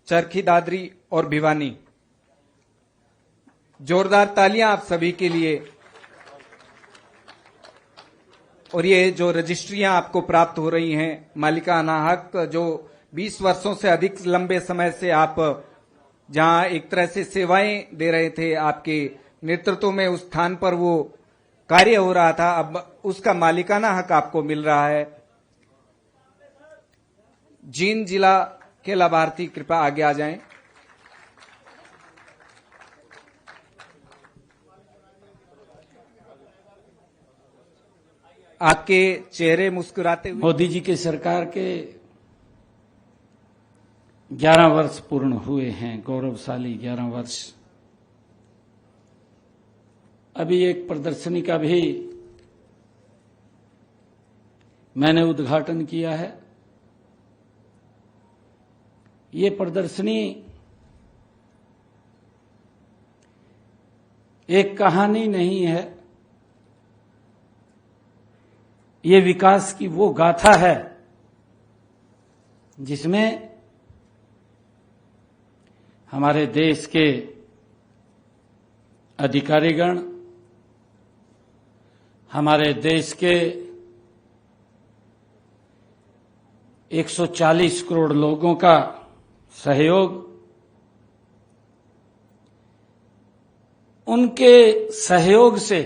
चरखी दादरी और भिवानी। जोरदार तालियां आप सभी के लिए। और ये जो रजिस्ट्रियां आपको प्राप्त हो रही हैं मालिकाना हक, जो 20 वर्षों से अधिक लंबे समय से आप जहां एक तरह से सेवाएं दे रहे थे, आपके नेतृत्व में उस स्थान पर वो कार्य हो रहा था, अब उसका मालिकाना हक आपको मिल रहा है। जींद जिला के लाभार्थी कृपया आगे आ जाएं। आपके चेहरे मुस्कुराते हुए। मोदी जी की सरकार के 11 वर्ष पूर्ण हुए हैं, गौरवशाली 11 वर्ष। अभी एक प्रदर्शनी का भी मैंने उद्घाटन किया है। ये प्रदर्शनी एक कहानी नहीं है, ये विकास की वो गाथा है जिसमें हमारे देश के अधिकारीगण, हमारे देश के 140 करोड़ लोगों का सहयोग, उनके सहयोग से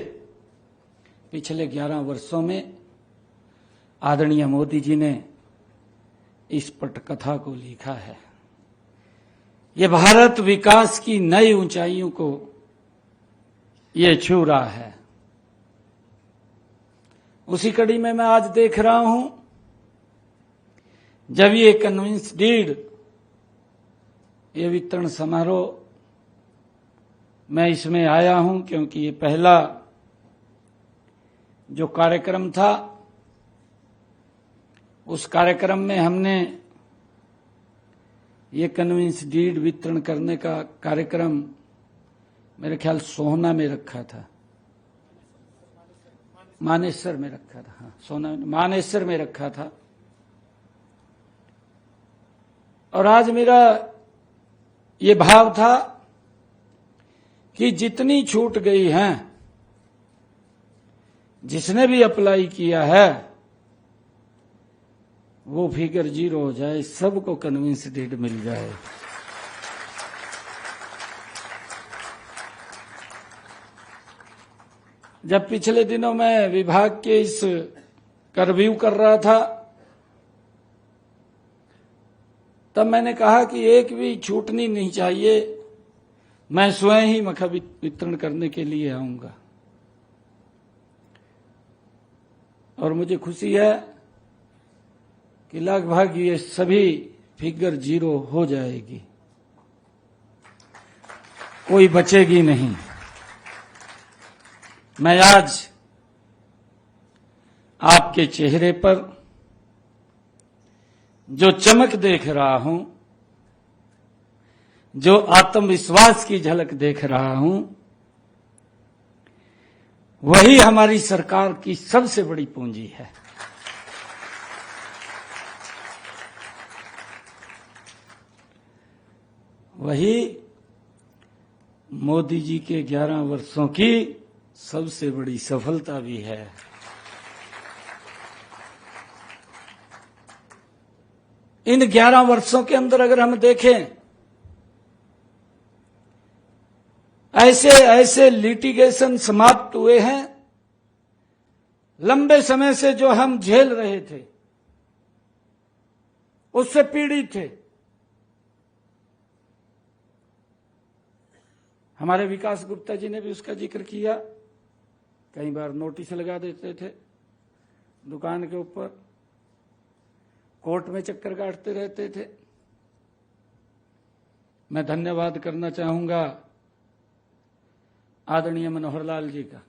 पिछले 11 वर्षों में आदरणीय मोदी जी ने इस पटकथा को लिखा है। ये भारत विकास की नई ऊंचाइयों को ये छू रहा है। उसी कड़ी में मैं आज देख रहा हूं, जब ये कन्विंस डीड, ये वितरण समारोह, मैं इसमें आया हूं क्योंकि ये पहला जो कार्यक्रम था, उस कार्यक्रम में हमने ये कन्विंस डीड वितरण करने का कार्यक्रम मेरे ख्याल सोहना में रखा था, मानेसर में रखा था, हाँ सोना मानेसर में रखा था। और आज मेरा ये भाव था कि जितनी छूट गई हैं, जिसने भी अप्लाई किया है वो फिगर 0 हो जाए, सबको कन्विंस डीड मिल जाए। जब पिछले दिनों मैं विभाग के इस रिव्यू कर रहा था, तब मैंने कहा कि एक भी छूटनी नहीं चाहिए, मैं स्वयं ही मखा वितरण करने के लिए आऊंगा। और मुझे खुशी है कि लगभग ये सभी फिगर 0 हो जाएगी, कोई बचेगी नहीं। मैं आज आपके चेहरे पर जो चमक देख रहा हूं, जो आत्मविश्वास की झलक देख रहा हूं, वही हमारी सरकार की सबसे बड़ी पूंजी है। वही मोदी जी के 11 वर्षों की सबसे बड़ी सफलता भी है। इन 11 वर्षों के अंदर अगर हम देखें, ऐसे ऐसे लिटिगेशन समाप्त हुए हैं, लंबे समय से जो हम झेल रहे थे, उससे पीड़ित थे। हमारे विकास गुप्ता जी ने भी उसका जिक्र किया। कई बार नोटिस लगा देते थे दुकान के ऊपर, कोर्ट में चक्कर काटते रहते थे। मैं धन्यवाद करना चाहूंगा आदरणीय मनोहर लाल जी का,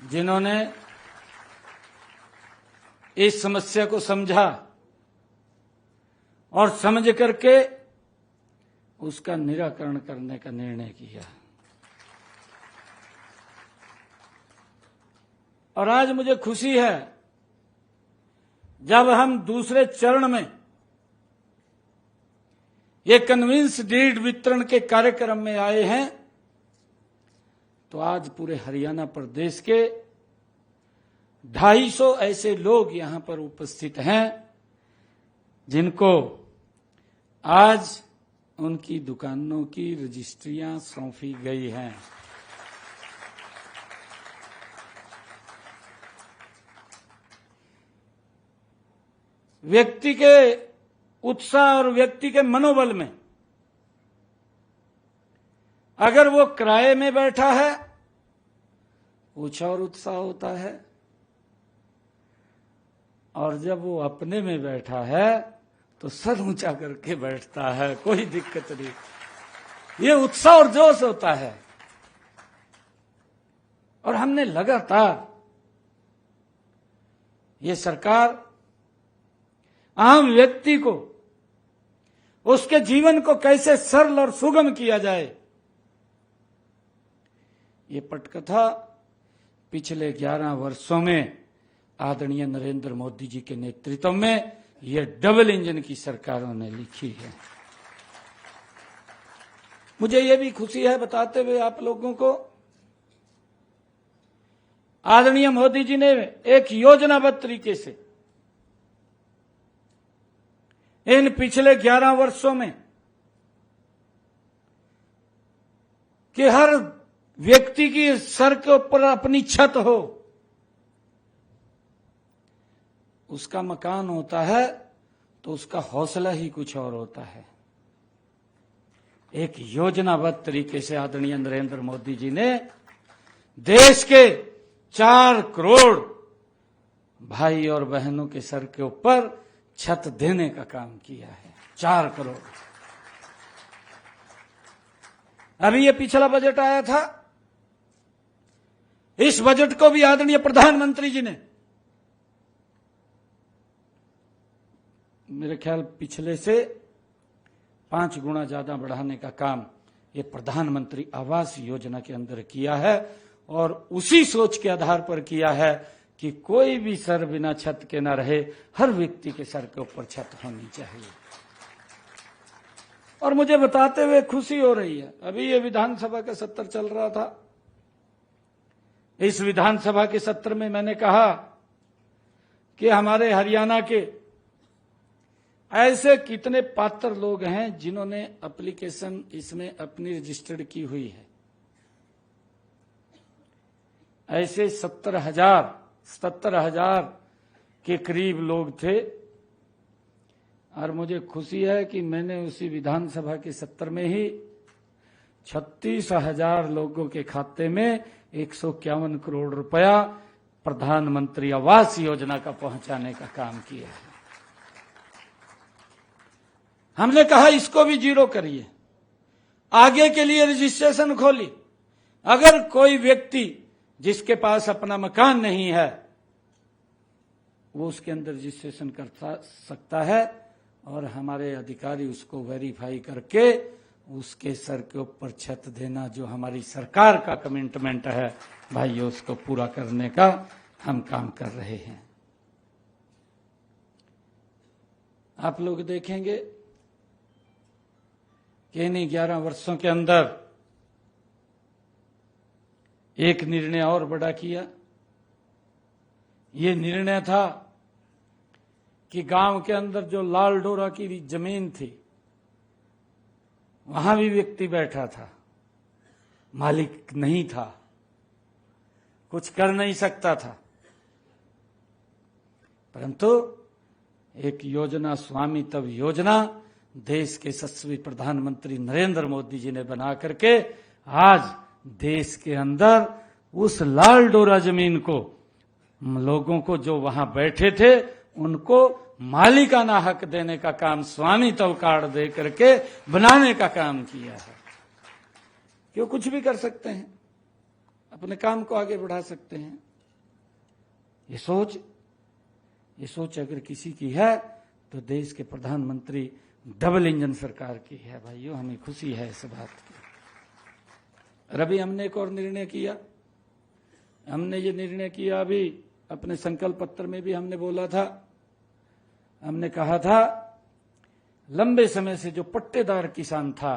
जिन्होंने इस समस्या को समझा और समझ करके उसका निराकरण करने का निर्णय किया। और आज मुझे खुशी है, जब हम दूसरे चरण में ये कन्विंस डीड वितरण के कार्यक्रम में आए हैं, तो आज पूरे हरियाणा प्रदेश के 250 ऐसे लोग यहां पर उपस्थित हैं जिनको आज उनकी दुकानों की रजिस्ट्रियां सौंपी गई हैं। व्यक्ति के उत्साह और व्यक्ति के मनोबल में, अगर वो किराए में बैठा है कुछ और उत्साह होता है, और जब वो अपने में बैठा है तो सर ऊंचा करके बैठता है, कोई दिक्कत नहीं। ये उत्साह और जोश होता है। और हमने लगातार, ये सरकार आम व्यक्ति को, उसके जीवन को कैसे सरल और सुगम किया जाए, ये पटकथा पिछले 11 वर्षों में आदरणीय नरेंद्र मोदी जी के नेतृत्व में ये डबल इंजन की सरकारों ने लिखी है। मुझे ये भी खुशी है बताते हुए आप लोगों को, आदरणीय मोदी जी ने एक योजनाबद्ध तरीके से इन पिछले 11 वर्षों में कि हर व्यक्ति की सर के ऊपर अपनी छत हो, उसका मकान होता है तो उसका हौसला ही कुछ और होता है। एक योजनाबद्ध तरीके से आदरणीय नरेंद्र मोदी जी ने देश के 4 करोड़ भाई और बहनों के सर के ऊपर छत देने का काम किया है। 4 करोड़। अभी ये पिछला बजट आया था, इस बजट को भी आदरणीय प्रधानमंत्री जी ने मेरे ख्याल पिछले से 5 गुना ज्यादा बढ़ाने का काम ये प्रधानमंत्री आवास योजना के अंदर किया है, और उसी सोच के आधार पर किया है कि कोई भी सर बिना छत के ना रहे, हर व्यक्ति के सर के ऊपर छत होनी चाहिए। और मुझे बताते हुए खुशी हो रही है, अभी ये विधानसभा का सत्र चल रहा था, इस विधानसभा के सत्र में मैंने कहा कि हमारे हरियाणा के ऐसे कितने पात्र लोग हैं जिन्होंने एप्लीकेशन इसमें अपनी रजिस्टर्ड की हुई है। ऐसे 70,000 के करीब लोग थे। और मुझे खुशी है कि मैंने उसी विधानसभा के सत्र में ही 36,000 लोगों के खाते में 151 करोड़ रुपया प्रधानमंत्री आवास योजना का पहुंचाने का काम किया है। हमने कहा इसको भी जीरो करिए, आगे के लिए रजिस्ट्रेशन खोलिए। अगर कोई व्यक्ति जिसके पास अपना मकान नहीं है वो उसके अंदर रजिस्ट्रेशन कर सकता है, और हमारे अधिकारी उसको वेरीफाई करके उसके सर के ऊपर छत देना, जो हमारी सरकार का कमिटमेंट है भाइयों, उसको पूरा करने का हम काम कर रहे हैं। आप लोग देखेंगे कि इन्हीं 11 वर्षों के अंदर एक निर्णय और बड़ा किया। ये निर्णय था कि गांव के अंदर जो लाल डोरा की जमीन थी वहां भी व्यक्ति बैठा था, मालिक नहीं था, कुछ कर नहीं सकता था, परंतु एक योजना, स्वामित्व योजना देश के यशस्वी प्रधानमंत्री नरेंद्र मोदी जी ने बना करके आज देश के अंदर उस लाल डोरा जमीन को, लोगों को जो वहां बैठे थे उनको मालिकाना हक देने का काम, स्वामित्व कार्ड दे करके बनाने का काम किया है। क्यों, कुछ भी कर सकते हैं, अपने काम को आगे बढ़ा सकते हैं। ये सोच अगर किसी की है तो देश के प्रधानमंत्री डबल इंजन सरकार की है। भाइयों, हमें खुशी है इस बात की। अभी हमने एक और निर्णय किया। हमने ये निर्णय किया, अभी अपने संकल्प पत्र में भी हमने बोला था, हमने कहा था लंबे समय से जो पट्टेदार किसान था,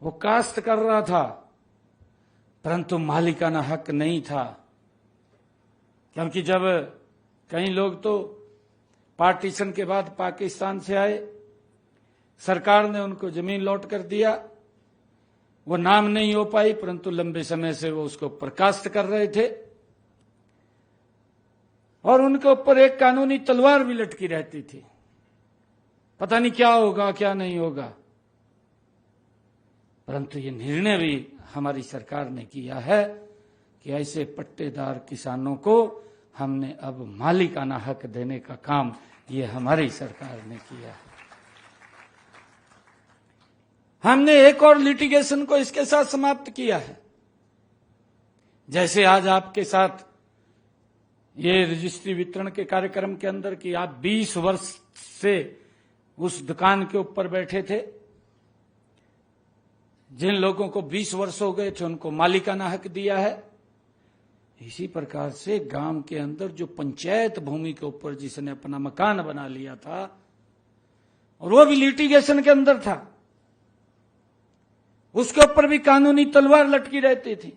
वो काश्त कर रहा था, परंतु मालिकाना हक नहीं था। क्योंकि जब कई लोग तो पार्टीशन के बाद पाकिस्तान से आए, सरकार ने उनको जमीन लौट कर दिया, वो नाम नहीं हो पाई, परंतु लंबे समय से वो उसको ऊपर काश्त कर रहे थे और उनके ऊपर एक कानूनी तलवार भी लटकी रहती थी, पता नहीं क्या होगा क्या नहीं होगा। परंतु ये निर्णय भी हमारी सरकार ने किया है कि ऐसे पट्टेदार किसानों को हमने अब मालिकाना हक देने का काम ये हमारी सरकार ने किया है। हमने एक और लिटिगेशन को इसके साथ समाप्त किया है। जैसे आज आपके साथ ये रजिस्ट्री वितरण के कार्यक्रम के अंदर कि आप 20 वर्ष से उस दुकान के ऊपर बैठे थे, जिन लोगों को 20 वर्ष हो गए थे उनको मालिकाना हक दिया है। इसी प्रकार से गांव के अंदर जो पंचायत भूमि के ऊपर जिसने अपना मकान बना लिया था और वो भी लिटिगेशन के अंदर था, उसके ऊपर भी कानूनी तलवार लटकी रहती थी।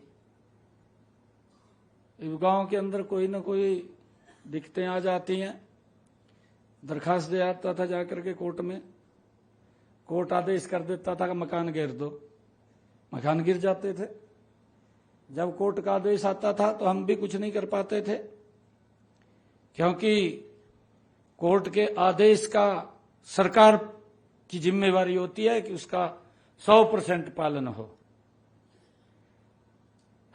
गांव के अंदर कोई ना कोई दिक्कतें आ जाती हैं, दरखास्त दे आता था जाकर के कोर्ट में, कोर्ट आदेश कर देता था कि मकान गिर दो, मकान गिर जाते थे। जब कोर्ट का आदेश आता था तो हम भी कुछ नहीं कर पाते थे, क्योंकि कोर्ट के आदेश का सरकार की जिम्मेवारी होती है कि उसका 100% पालन हो।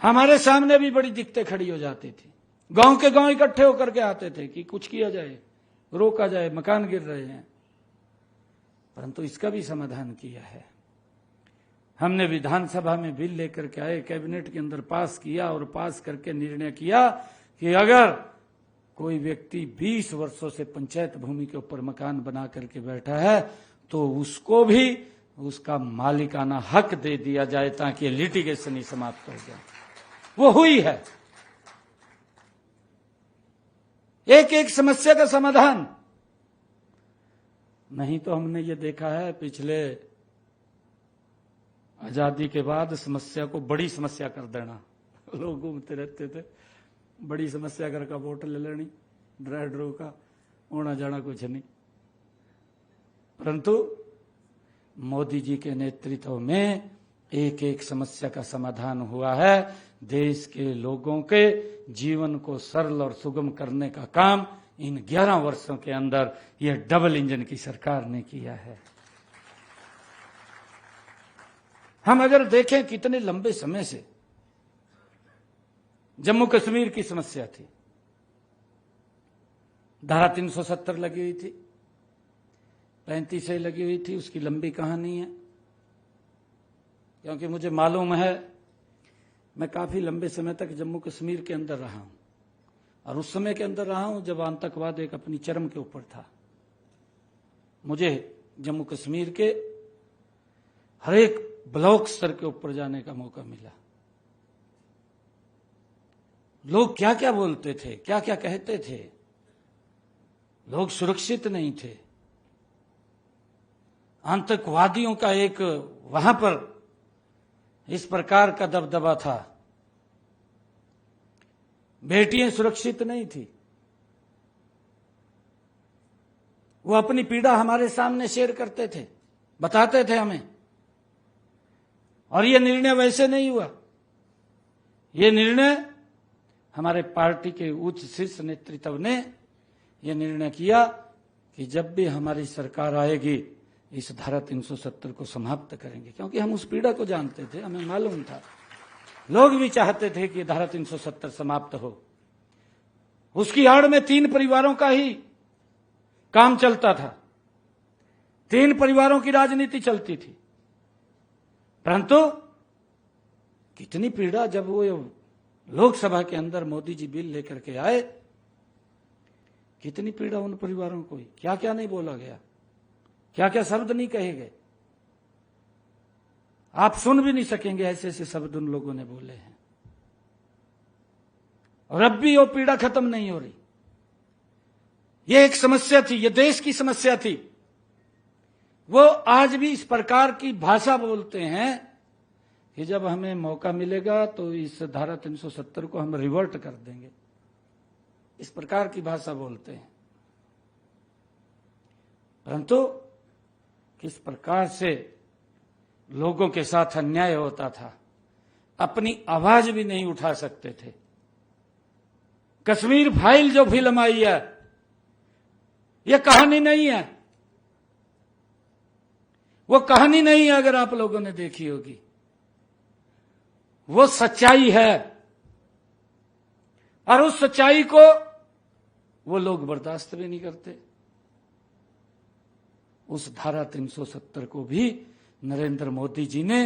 हमारे सामने भी बड़ी दिक्कतें खड़ी हो जाती थी, गांव के गांव इकट्ठे होकर के आते थे कि कुछ किया जाए, रोका जाए, मकान गिर रहे हैं। परंतु इसका भी समाधान किया है। हमने विधानसभा में बिल लेकर के आए, कैबिनेट के अंदर पास किया और पास करके निर्णय किया कि अगर कोई व्यक्ति 20 वर्षों से पंचायत भूमि के ऊपर मकान बना करके बैठा है तो उसको भी उसका मालिकाना हक दे दिया जाए, ताकि लिटिगेशन ही समाप्त हो जाए। वो हुई है। एक एक समस्या का समाधान। नहीं तो हमने ये देखा है पिछले आजादी के बाद समस्या को बड़ी समस्या कर देना। लोग घूमते रहते थे, बड़ी समस्या घर का वोट ले लेनी, ड्राई ड्रो का होना जाना कुछ नहीं। परंतु मोदी जी के नेतृत्व में एक एक समस्या का समाधान हुआ है। देश के लोगों के जीवन को सरल और सुगम करने का काम इन 11 वर्षों के अंदर यह डबल इंजन की सरकार ने किया है। हम अगर देखें कितने लंबे समय से जम्मू कश्मीर की समस्या थी, धारा 370 लगी हुई थी, 35 से लगी हुई थी, उसकी लंबी कहानी है। क्योंकि मुझे मालूम है, मैं काफी लंबे समय तक जम्मू कश्मीर के अंदर रहा हूं और उस समय के अंदर रहा हूं जब आतंकवाद एक अपनी चरम के ऊपर था। मुझे जम्मू कश्मीर के हर एक ब्लॉक स्तर के ऊपर जाने का मौका मिला। लोग क्या क्या बोलते थे, क्या क्या कहते थे, लोग सुरक्षित नहीं थे। आतंकवादियों का एक वहां पर इस प्रकार का दबदबा था, बेटियां सुरक्षित नहीं थी। वो अपनी पीड़ा हमारे सामने शेयर करते थे, बताते थे हमें। और ये निर्णय वैसे नहीं हुआ, ये निर्णय हमारे पार्टी के उच्च शीर्ष नेतृत्व ने यह निर्णय किया कि जब भी हमारी सरकार आएगी इस धारा 370 को समाप्त करेंगे। क्योंकि हम उस पीड़ा को जानते थे, हमें मालूम था, लोग भी चाहते थे कि धारा 370 समाप्त हो। उसकी आड़ में 3 परिवारों का ही काम चलता था, 3 परिवारों की राजनीति चलती थी। परंतु कितनी पीड़ा, जब वो लोकसभा के अंदर मोदी जी बिल लेकर के आए, कितनी पीड़ा उन परिवारों को, क्या क्या नहीं बोला गया, क्या क्या शब्द नहीं कहे गए। आप सुन भी नहीं सकेंगे ऐसे ऐसे शब्द उन लोगों ने बोले हैं। और अब भी वो पीड़ा खत्म नहीं हो रही। ये एक समस्या थी, ये देश की समस्या थी, वो आज भी इस प्रकार की भाषा बोलते हैं कि जब हमें मौका मिलेगा तो इस धारा 370 को हम रिवर्ट कर देंगे। इस प्रकार की भाषा बोलते हैं। परंतु किस प्रकार से लोगों के साथ अन्याय होता था, अपनी आवाज भी नहीं उठा सकते थे। कश्मीर फाइल जो फिल्म आई है, यह कहानी नहीं है, वो कहानी नहीं है। अगर आप लोगों ने देखी होगी, वो सच्चाई है, और उस सच्चाई को वो लोग बर्दाश्त भी नहीं करते। उस धारा 370 को भी नरेंद्र मोदी जी ने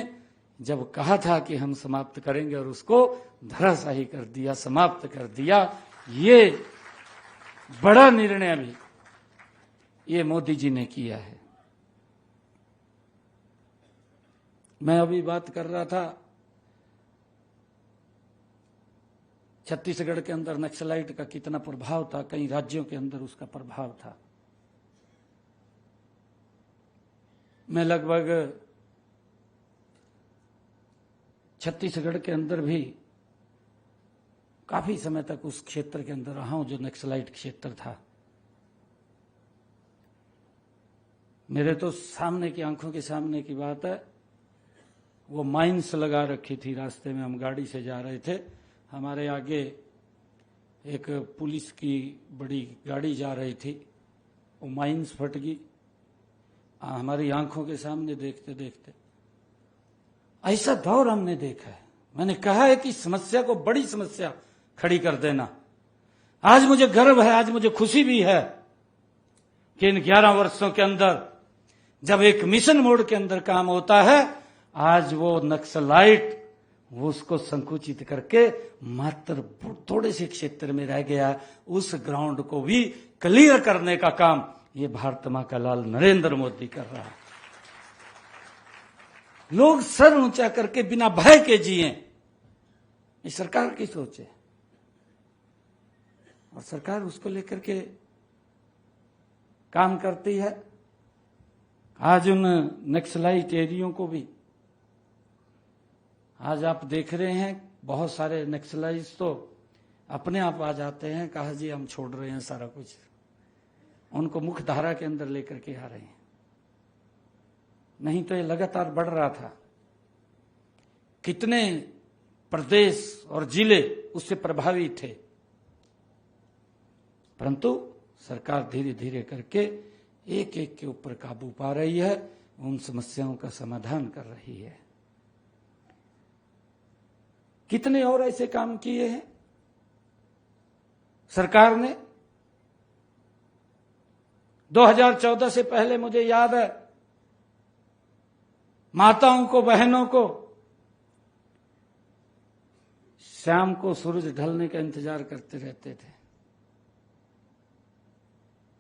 जब कहा था कि हम समाप्त करेंगे, और उसको धराशायी कर दिया, समाप्त कर दिया। ये बड़ा निर्णय भी ये मोदी जी ने किया है। मैं अभी बात कर रहा था, छत्तीसगढ़ के अंदर नक्सलाइट का कितना प्रभाव था, कई राज्यों के अंदर उसका प्रभाव था। मैं लगभग छत्तीसगढ़ के अंदर भी काफी समय तक उस क्षेत्र के अंदर रहा हूं जो नक्सलाइट क्षेत्र था। मेरे तो सामने की आंखों के सामने की बात है, वो माइंस लगा रखी थी। रास्ते में हम गाड़ी से जा रहे थे, हमारे आगे एक पुलिस की बड़ी गाड़ी जा रही थी, वो माइंस फट गई हमारी आंखों के सामने। देखते देखते ऐसा दौर हमने देखा है। मैंने कहा है कि समस्या को बड़ी समस्या खड़ी कर देना। आज मुझे गर्व है, आज मुझे खुशी भी है कि इन 11 वर्षों के अंदर जब एक मिशन मोड के अंदर काम होता है, आज वो नक्सलाइट वो उसको संकुचित करके मात्र थोड़े से क्षेत्र में रह गया, उस ग्राउंड को भी क्लियर करने का काम ये भारत मां का लाल नरेंद्र मोदी कर रहा है। लोग सर ऊंचा करके बिना भय के जिए, ये सरकार की सोच है, और सरकार उसको लेकर के काम करती है। आज उन नक्सलाइट एरियो को भी आज आप देख रहे हैं, बहुत सारे नक्सलाइट्स तो अपने आप आ जाते हैं, कहा जी हम छोड़ रहे हैं सारा कुछ, उनको मुख्य धारा के अंदर लेकर के आ रहे हैं। नहीं तो ये लगातार बढ़ रहा था। कितने प्रदेश और जिले उससे प्रभावित थे, परंतु सरकार धीरे धीरे करके एक एक के ऊपर काबू पा रही है, उन समस्याओं का समाधान कर रही है। कितने और ऐसे काम किए हैं सरकार ने। 2014 से पहले मुझे याद है, माताओं को, बहनों को शाम को सूरज ढलने का इंतजार करते रहते थे,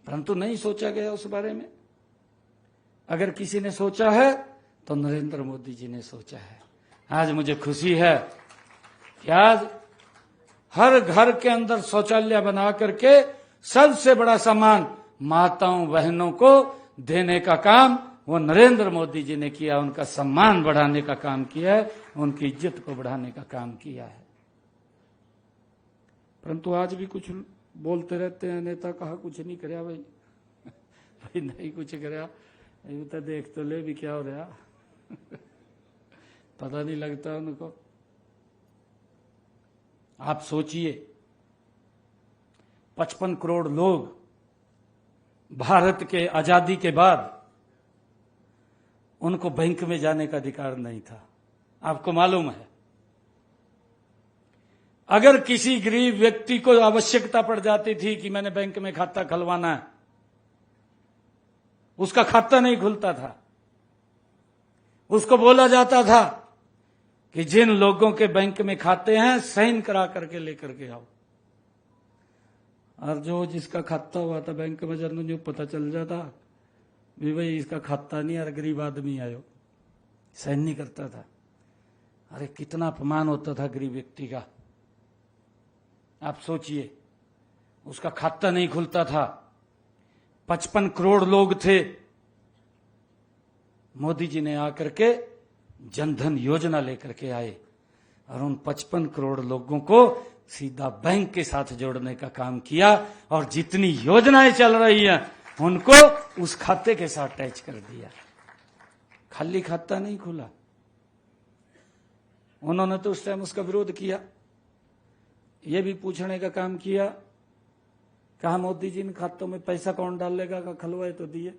परंतु नहीं सोचा गया उस बारे में। अगर किसी ने सोचा है तो नरेंद्र मोदी जी ने सोचा है। आज मुझे खुशी है कि आज हर घर के अंदर शौचालय बना करके सबसे बड़ा सम्मान माताओं बहनों को देने का काम वो नरेंद्र मोदी जी ने किया। उनका सम्मान बढ़ाने का काम किया है, उनकी इज्जत को बढ़ाने का काम किया है। परंतु आज भी कुछ बोलते रहते हैं, नेता कहा कुछ नहीं कराया भाई, भाई नहीं कुछ कराया, तो देख तो ले भी क्या हो रहा पता नहीं लगता उनको। आप सोचिए, 55 करोड़ लोग भारत के आजादी के बाद उनको बैंक में जाने का अधिकार नहीं था। आपको मालूम है, अगर किसी गरीब व्यक्ति को आवश्यकता पड़ जाती थी कि मैंने बैंक में खाता खुलवाना है, उसका खाता नहीं खुलता था। उसको बोला जाता था कि जिन लोगों के बैंक में खाते हैं साइन करा करके लेकर के आओ, और जो जिसका खाता हुआ था बैंक में जब जो पता चल जाता भी भाई इसका खाता नहीं, और गरीब आदमी आयो, साइन नहीं करता था। अरे कितना अपमान होता था गरीब व्यक्ति का। आप सोचिए, उसका खाता नहीं खुलता था। 55 करोड़ लोग थे, मोदी जी ने आकर के जनधन योजना लेकर के आए और उन 55 करोड़ लोगों को सीधा बैंक के साथ जोड़ने का काम किया और जितनी योजनाएं चल रही हैं उनको उस खाते के साथ अटैच कर दिया। खाली खाता नहीं खुला। उन्होंने तो उस टाइम उसका विरोध किया, ये भी पूछने का काम किया, कहा मोदी जी इन खातों में पैसा कौन डालेगा, का खलवाए तो दिए।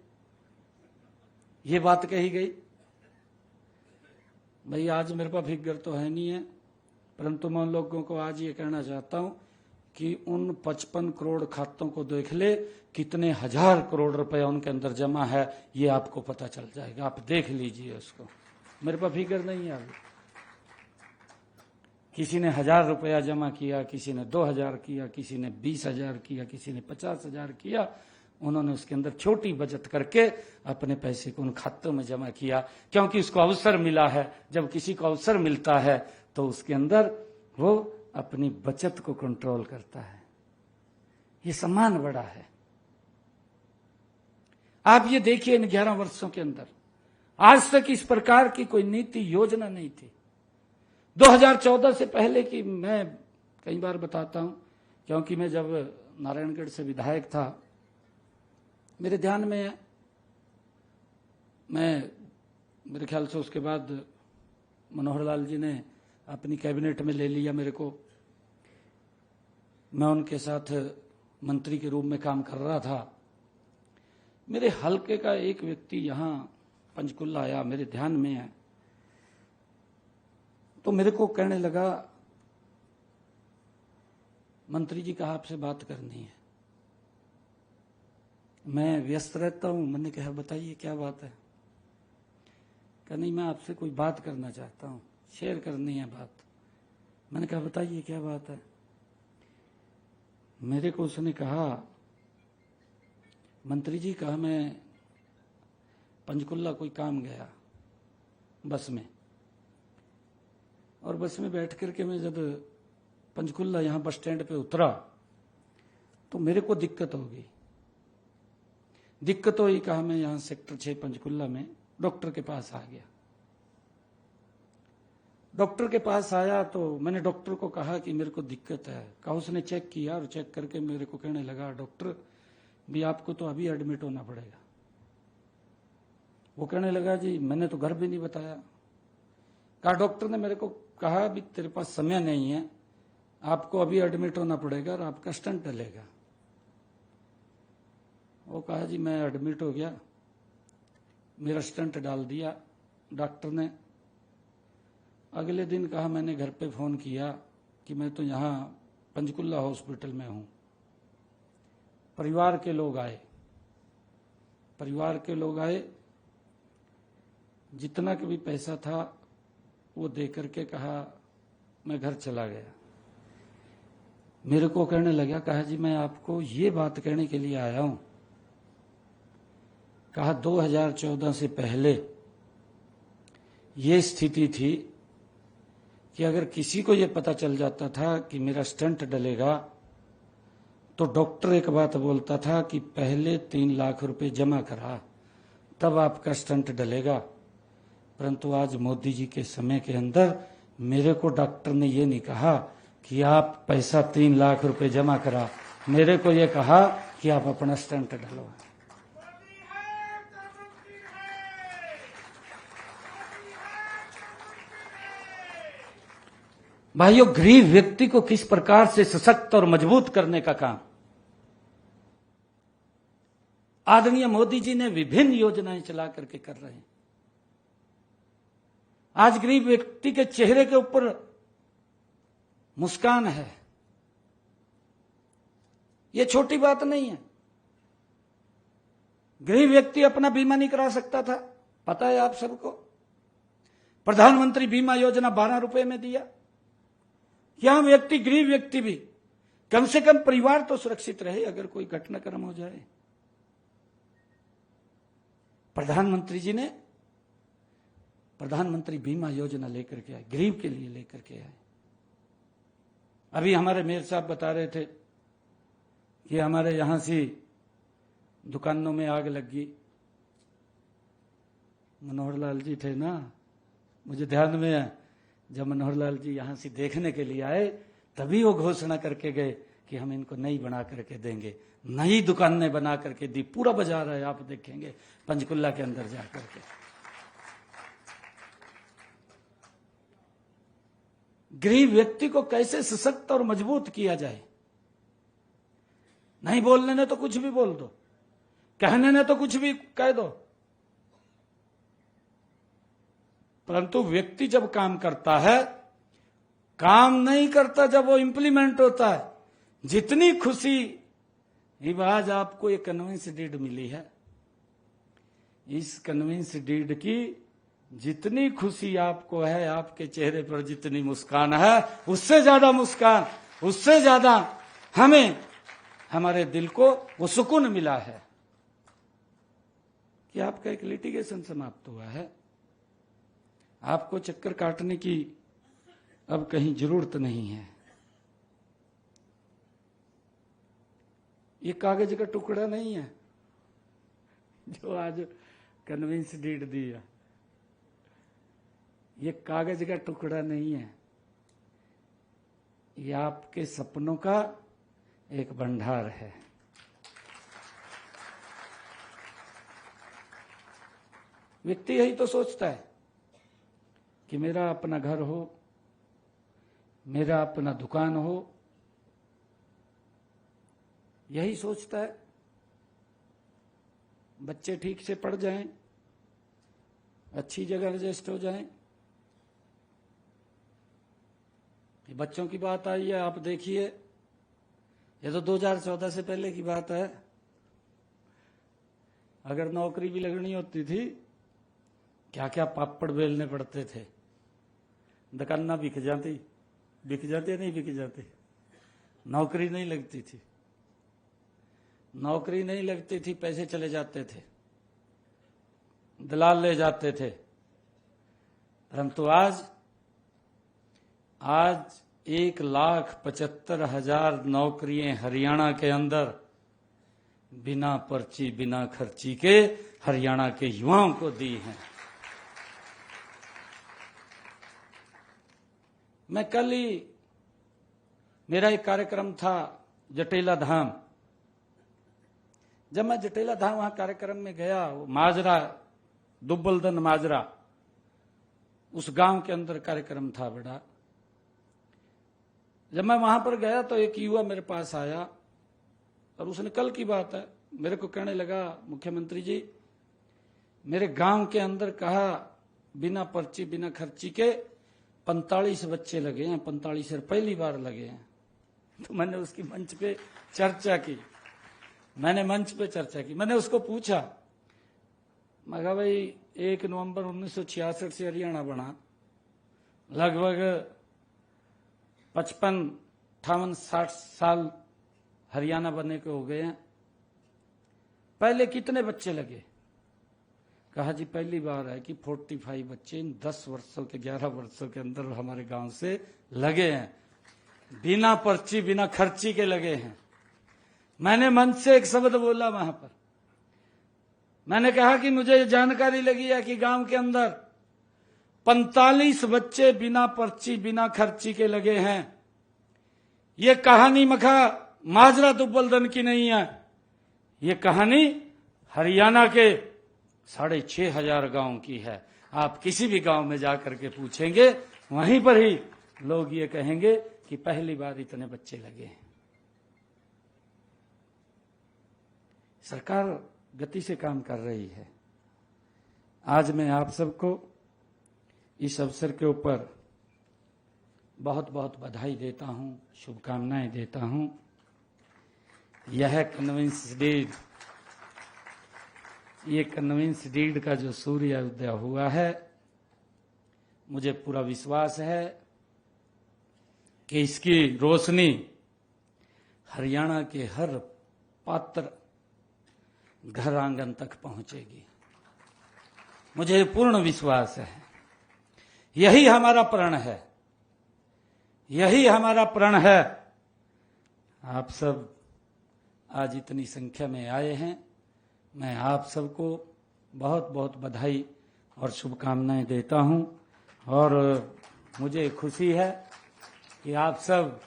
ये बात कही गई। भाई आज मेरे पास फिगर तो है नहीं है, परंतु मैं उन लोगों को आज ये कहना चाहता हूं कि उन 55 करोड़ खातों को देख ले, कितने हजार करोड़ रुपए उनके अंदर जमा है, ये आपको पता चल जाएगा। आप देख लीजिए उसको। मेरे पास फिगर नहीं है अभी। किसी ने 1000 रुपया जमा किया, किसी ने 2000 किया, किसी ने 20,000 किया, किसी ने 50,000 किया। उन्होंने उसके अंदर छोटी बचत करके अपने पैसे को उन खातों में जमा किया, क्योंकि उसको अवसर मिला है। जब किसी को अवसर मिलता है तो उसके अंदर वो अपनी बचत को कंट्रोल करता है। ये सम्मान बड़ा है। आप ये देखिए, इन 11 वर्षों के अंदर आज तक इस प्रकार की कोई नीति योजना नहीं थी। 2014 से पहले की मैं कई बार बताता हूं, क्योंकि मैं जब नारायणगढ़ से विधायक था, मेरे ध्यान में मेरे ख्याल से उसके बाद मनोहर लाल जी ने अपनी कैबिनेट में ले लिया मेरे को। मैं उनके साथ मंत्री के रूप में काम कर रहा था। मेरे हलके का एक व्यक्ति यहां पंचकुला आया, मेरे ध्यान में है, तो मेरे को कहने लगा, मंत्री जी कहा आपसे बात करनी है। मैं व्यस्त रहता हूं। मैंने कहा बताइए क्या बात है। कहा नहीं, मैं आपसे कोई बात करना चाहता हूं, शेयर करनी है बात। मैंने कहा बताइए क्या बात है। मेरे को उसने कहा, मंत्री जी कहा मैं पंचकुला कोई काम गया बस में, और बस में बैठ करके मैं जब पंचकुला यहां बस स्टैंड पे उतरा तो मेरे को दिक्कत हो गई। दिक्कत हुई, कहा मैं यहां सेक्टर 6 पंचकुला में डॉक्टर के पास आ गया। डॉक्टर के पास आया तो मैंने डॉक्टर को कहा कि मेरे को दिक्कत है। कहा, उसने चेक किया और चेक करके मेरे को कहने लगा, डॉक्टर भी आपको तो अभी एडमिट होना पड़ेगा। वो कहने लगा, जी मैंने तो घर भी नहीं बताया। कहा, डॉक्टर ने मेरे को कहा अभी तेरे पास समय नहीं है, आपको अभी एडमिट होना पड़ेगा और आपका स्टंट डलेगा। वो कहा, जी मैं एडमिट हो गया, मेरा स्टंट डाल दिया डॉक्टर ने। अगले दिन कहा मैंने घर पे फोन किया कि मैं तो यहाँ पंचकुला हॉस्पिटल में हूँ। परिवार के लोग आए, जितना का भी पैसा था वो दे करके कहा मैं घर चला गया। मेरे को कहने लगा, कहा जी मैं आपको ये बात कहने के लिए आया हूं। कहा 2014 से पहले ये स्थिति थी कि अगर किसी को ये पता चल जाता था कि मेरा स्टंट डलेगा तो डॉक्टर एक बात बोलता था कि पहले 3 लाख रुपए जमा करा, तब आपका स्टंट डलेगा। परंतु आज मोदी जी के समय के अंदर मेरे को डॉक्टर ने ये नहीं कहा कि आप पैसा 3 लाख रुपए जमा करा, मेरे को ये कहा कि आप अपना स्टंट डलो। भाइयों, गरीब व्यक्ति को किस प्रकार से सशक्त और मजबूत करने का काम आदरणीय मोदी जी ने विभिन्न योजनाएं चला करके कर रहे हैं। आज गरीब व्यक्ति के चेहरे के ऊपर मुस्कान है। यह छोटी बात नहीं है। गरीब व्यक्ति अपना बीमा नहीं करा सकता था, पता है आप सबको। प्रधानमंत्री बीमा योजना 12 रुपए में दिया। यहां व्यक्ति, गरीब व्यक्ति भी कम से कम परिवार तो सुरक्षित रहे अगर कोई घटनाक्रम हो जाए। प्रधानमंत्री जी ने प्रधानमंत्री बीमा योजना लेकर के आए, गरीब के लिए लेकर के आए। अभी हमारे मेयर साहब बता रहे थे कि हमारे यहां से दुकानों में आग लग गई, मनोहर लाल जी थे ना, मुझे ध्यान में है, जब मनोहर लाल जी यहां से देखने के लिए आए तभी वो घोषणा करके गए कि हम इनको नई बना करके देंगे। नई दुकानें बना करके दी, पूरा बाजार है, आप देखेंगे पंचकुला के अंदर जाकर के। गरीब व्यक्ति को कैसे सशक्त और मजबूत किया जाए। नहीं बोलने ने तो कुछ भी बोल दो, कहने ने तो कुछ भी कह दो, परंतु व्यक्ति जब काम करता है, काम नहीं करता जब वो इंप्लीमेंट होता है। जितनी खुशी आज आपको एक कन्वेंस डीड मिली है, इस कन्वेंस डीड की जितनी खुशी आपको है, आपके चेहरे पर जितनी मुस्कान है, उससे ज्यादा मुस्कान, उससे ज्यादा हमें हमारे दिल को वो सुकून मिला है कि आपका एक लिटिगेशन समाप्त हुआ है। आपको चक्कर काटने की अब कहीं जरूरत नहीं है। ये कागज का टुकड़ा नहीं है जो आज कन्विंस डीड दिया, ये कागज का टुकड़ा नहीं है, ये आपके सपनों का एक भंडार है। व्यक्ति यही तो सोचता है कि मेरा अपना घर हो, मेरा अपना दुकान हो, यही सोचता है। बच्चे ठीक से पढ़ जाएं, अच्छी जगह रजिस्ट हो जाएं। बच्चों की बात आई है, आप देखिए, ये तो 2014 से पहले की बात है। अगर नौकरी भी लगनी होती थी, क्या क्या पापड़ बेलने पड़ते थे, दुकाना बिक जाती नहीं बिक जाती, नौकरी नहीं लगती थी, नौकरी नहीं लगती थी, पैसे चले जाते थे, दलाल ले जाते थे। परंतु आज 1,75,000 नौकरियां हरियाणा के अंदर बिना पर्ची बिना खर्ची के हरियाणा के युवाओं को दी हैं। मैं कल ही, मेरा एक कार्यक्रम था जटेला धाम, जब मैं जटेला धाम वहां कार्यक्रम में गया, माजरा, दुब्बलदन माजरा, उस गांव के अंदर कार्यक्रम था बड़ा। जब मैं वहां पर गया तो एक युवा मेरे पास आया और उसने, कल की बात है, मेरे को कहने लगा, मुख्यमंत्री जी, मेरे गांव के अंदर कहा बिना पर्ची बिना खर्ची के 45 बच्चे लगे हैं, 45 पहली बार लगे हैं। तो मैंने उसकी मंच पे चर्चा की, मैंने उसको पूछा, मैं कहा भाई 1 नवंबर 1966 से हरियाणा बना, लगभग 55, 58, 60 साल हरियाणा बनने के हो गए हैं, पहले कितने बच्चे लगे? कहा जी पहली बार है कि 45 बच्चे इन 10 वर्षों के 11 वर्षों के अंदर हमारे गांव से लगे हैं, बिना पर्ची बिना खर्ची के लगे हैं। मैंने मंच से एक शब्द बोला वहां पर, मैंने कहा कि मुझे जानकारी लगी है कि गांव के अंदर 45 बच्चे बिना पर्ची बिना खर्ची के लगे हैं। ये कहानी मखा माजरा दुब्बलदन की नहीं है, ये कहानी हरियाणा के 6,500 गांव की है। आप किसी भी गांव में जाकर के पूछेंगे, वहीं पर ही लोग ये कहेंगे कि पहली बार इतने बच्चे लगे हैं। सरकार गति से काम कर रही है। आज मैं आप सबको इस अवसर के ऊपर बहुत बहुत बधाई देता हूं, शुभकामनाएं देता हूं। यह कन्विंस डीड, ये कन्विंस डीड का जो सूर्य उदय हुआ है, मुझे पूरा विश्वास है कि इसकी रोशनी हरियाणा के हर पात्र घर आंगन तक पहुंचेगी, मुझे पूर्ण विश्वास है। यही हमारा प्रण है, यही हमारा प्रण है। आप सब आज इतनी संख्या में आए हैं, मैं आप सबको बहुत बहुत बधाई और शुभकामनाएं देता हूं। और मुझे खुशी है कि आप सब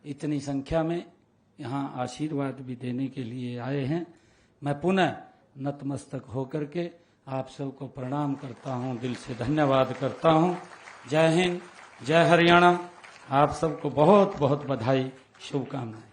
इतनी संख्या में यहाँ आशीर्वाद भी देने के लिए आए हैं। मैं पुनः नतमस्तक होकर के आप सबको प्रणाम करता हूं, दिल से धन्यवाद करता हूं। जय हिंद, जय हरियाणा। आप सबको बहुत बहुत बधाई, शुभकामनाएं।